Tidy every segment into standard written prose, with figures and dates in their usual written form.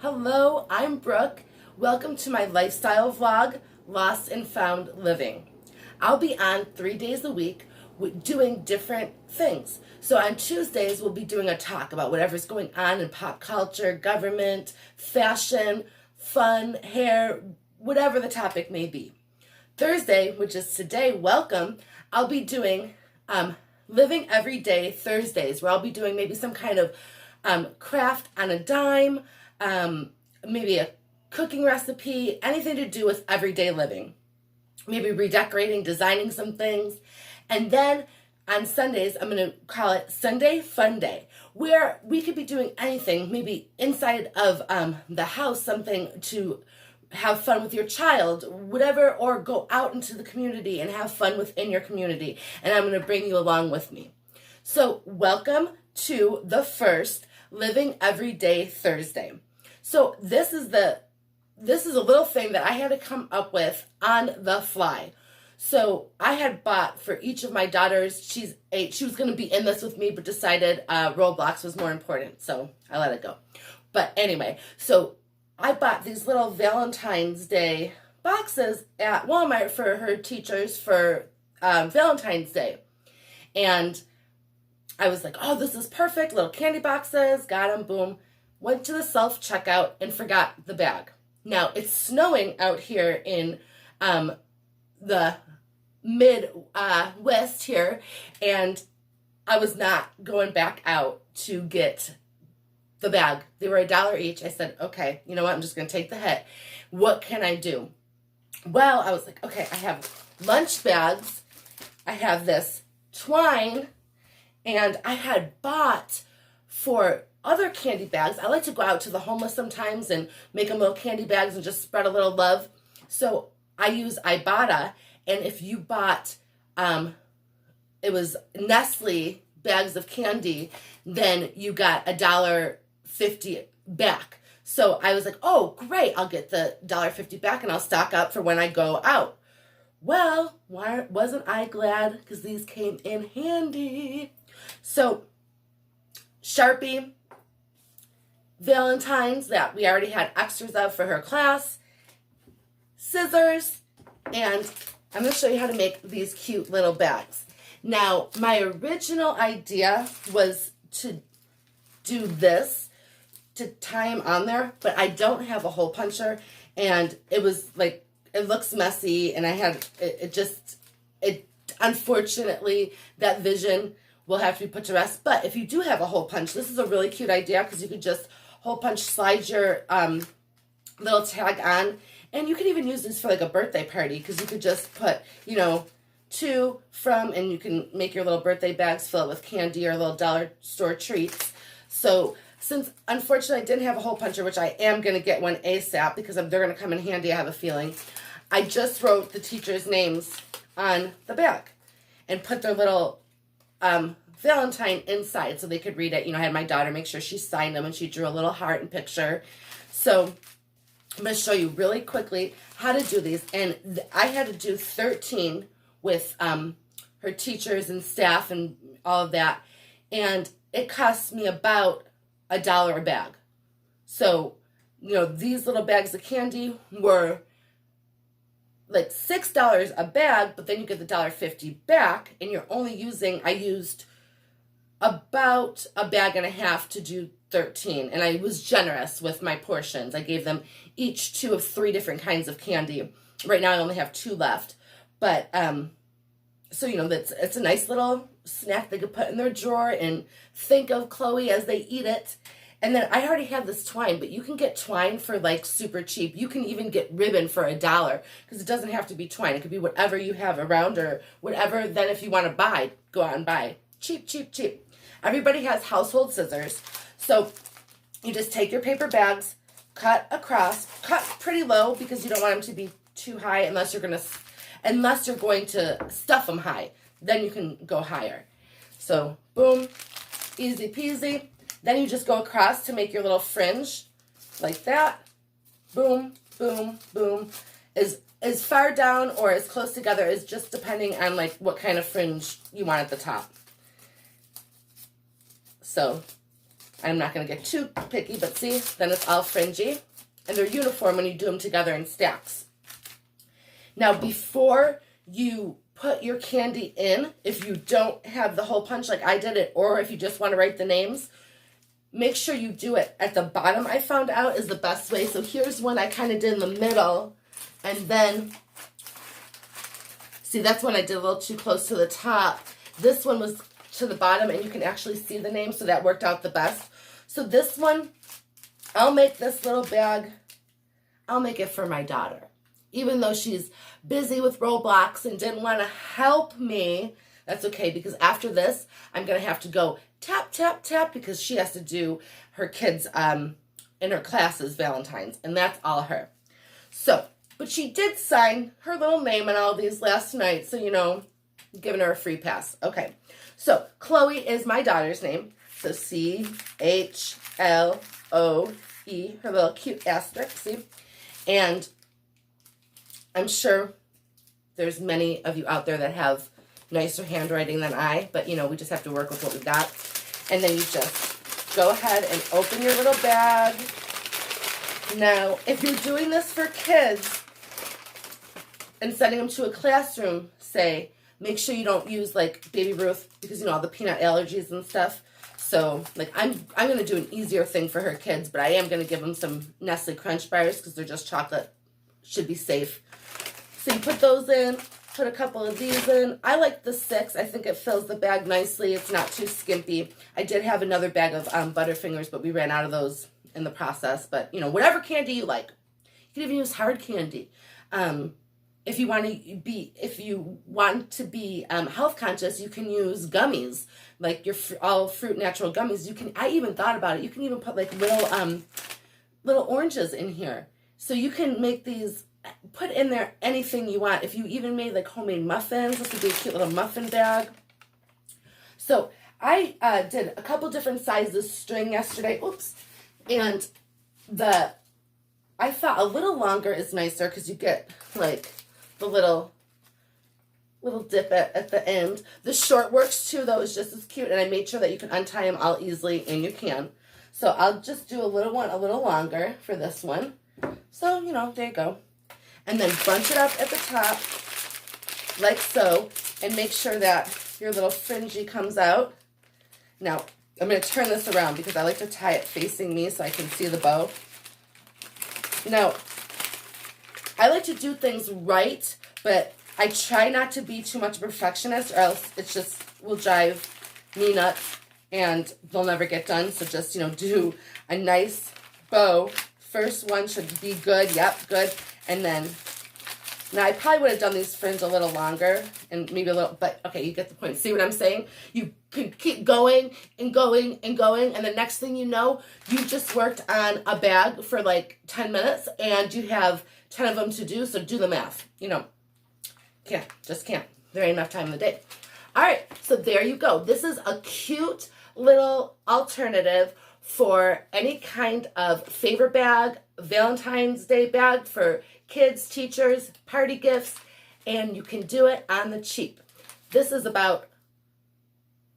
Hello, I'm Brooke. Welcome to my lifestyle vlog, Lost and Found Living. I'll be on 3 days a week doing different things. So on Tuesdays, we'll be doing a talk about whatever's going on in pop culture, government, fashion, fun, hair, whatever the topic may be. Thursday, which is today, welcome, I'll be doing Living Everyday Thursdays, where I'll be doing maybe some kind of craft on a dime, maybe a cooking recipe, anything to do with everyday living. Maybe redecorating, designing some things. And then on Sundays, I'm going to call it Sunday Funday, where we could be doing anything, maybe inside of the house, something to have fun with your child, whatever, or go out into the community and have fun within your community. And I'm going to bring you along with me. So welcome to the first Living Everyday Thursday. So this is a little thing that I had to come up with on the fly. So I had bought for each of my daughters, she's 8, she was going to be in this with me, but decided Roblox was more important, so I let it go. But anyway, so I bought these little Valentine's Day boxes at Walmart for her teachers for Valentine's Day. And I was like, oh, this is perfect, little candy boxes, got them, boom. Went to the self-checkout and forgot the bag. Now, it's snowing out here in the Midwest here, and I was not going back out to get the bag. They were $1 each. I said, okay, you know what? I'm just going to take the hit. What can I do? Well, I was like, okay, I have lunch bags. I have this twine, and I had bought for other candy bags. I like to go out to the homeless sometimes and make them little candy bags and just spread a little love. So I use Ibotta, and if you bought, it was Nestle bags of candy, then you got $1.50 back. So I was like, oh, great, I'll get the $1.50 back and I'll stock up for when I go out. Well, why wasn't I glad? Because these came in handy. So Sharpie, Valentines that we already had extras of for her class, scissors, and I'm going to show you how to make these cute little bags. Now, my original idea was to do this, to tie them on there, but I don't have a hole puncher, and it was like, it looks messy, and I had, unfortunately, that vision will have to be put to rest. But if you do have a hole punch, this is a really cute idea, because you could just hole punch, slide your little tag on, and you can even use this for like a birthday party, because you could just put, to, from, and you can make your little birthday bags, fill it with candy or little dollar store treats. So since unfortunately I didn't have a hole puncher, which I am going to get one ASAP because they're going to come in handy, I have a feeling, I just wrote the teachers' names on the back and put their little Valentine inside so they could read it. I had my daughter make sure she signed them, and she drew a little heart and picture. So I'm going to show you really quickly how to do these. And I had to do 13 with her teachers and staff and all of that. And it cost me about $1 a bag. So, these little bags of candy were like $6 a bag, but then you get the $1.50 back, and you're only I used about a bag and a half to do 13, and I was generous with my portions. I gave them each 2 of 3 different kinds of candy. Right now I only have 2 left, but so it's a nice little snack they could put in their drawer and think of Chloe as they eat it. And then I already have this twine, but you can get twine for like super cheap. You can even get ribbon for $1, because it doesn't have to be twine. It could be whatever you have around, or whatever. Then if you want to buy, go out and buy. Cheap, cheap, cheap. Everybody has household scissors. So you just take your paper bags, cut across, cut pretty low, because you don't want them to be too high unless you're going to stuff them high. Then you can go higher. So boom, easy peasy. Then you just go across to make your little fringe like that. Boom, boom, boom. As far down or as close together is just depending on like what kind of fringe you want at the top. So I'm not going to get too picky, but see, then it's all fringy. And they're uniform when you do them together in stacks. Now, before you put your candy in, if you don't have the hole punch like I did it, or if you just want to write the names, make sure you do it at the bottom. I found out is the best way. So here's one I kind of did in the middle, and then, see, that's when I did a little too close to the top. This one was to the bottom, and you can actually see the name, so that worked out the best. So this one, I'll make this little bag, I'll make it for my daughter. Even though she's busy with Roblox and didn't want to help me, that's okay, because after this, I'm going to have to go tap, tap, tap, because she has to do her kids' in her classes, Valentine's, and that's all her. So, but she did sign her little name on all these last night, so, you know, I'm giving her a free pass. Okay, so Chloe is my daughter's name, so C-H-L-O-E, her little cute asterisk, see? And I'm sure there's many of you out there that have nicer handwriting than I, but, you know, we just have to work with what we got. And then you just go ahead and open your little bag. Now, if you're doing this for kids and sending them to a classroom, say, make sure you don't use, like, Baby Ruth, because, you know, all the peanut allergies and stuff. So, like, I'm going to do an easier thing for her kids, but I am going to give them some Nestle Crunch bars because they're just chocolate. Should be safe. So you put those in, put a couple of these in. I like the 6. I think it fills the bag nicely. It's not too skimpy. I did have another bag of Butterfingers, but we ran out of those in the process. But, you know, whatever candy you like. You can even use hard candy. If you want to be health conscious, you can use gummies, like your all fruit natural gummies. I even thought about it. You can even put like little oranges in here. So you can make these, put in there anything you want. If you even made like homemade muffins, this would be a cute little muffin bag. So I did a couple different sizes string yesterday. Oops. And I thought a little longer is nicer because you get like the little dip at the end. The short works too, though. It's just as cute. And I made sure that you can untie them all easily, and you can. So I'll just do a little one a little longer for this one. So, you know, there you go. And then bunch it up at the top, like so, and make sure that your little fringy comes out. Now, I'm going to turn this around because I like to tie it facing me so I can see the bow. Now, I like to do things right, but I try not to be too much of a perfectionist, or else it just will drive me nuts and they'll never get done. So just, you know, do a nice bow. First one should be good. Yep, good. And then, now I probably would have done these fringe a little longer and maybe a little, but okay, you get the point. See what I'm saying? You can keep going and going and going, and the next thing you know, you just worked on a bag for like 10 minutes and you have 10 of them to do, so do the math. You know, just can't. There ain't enough time in the day. All right, so there you go. This is a cute little alternative for any kind of favor bag, Valentine's Day bag for kids, teachers, party gifts, and you can do it on the cheap. This is about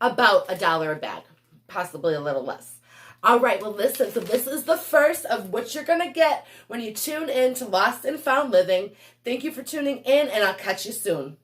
$1 a bag, possibly a little less. All right, well, listen, so this is the first of what you're going to get when you tune in to Lost and Found Living. Thank you for tuning in, and I'll catch you soon.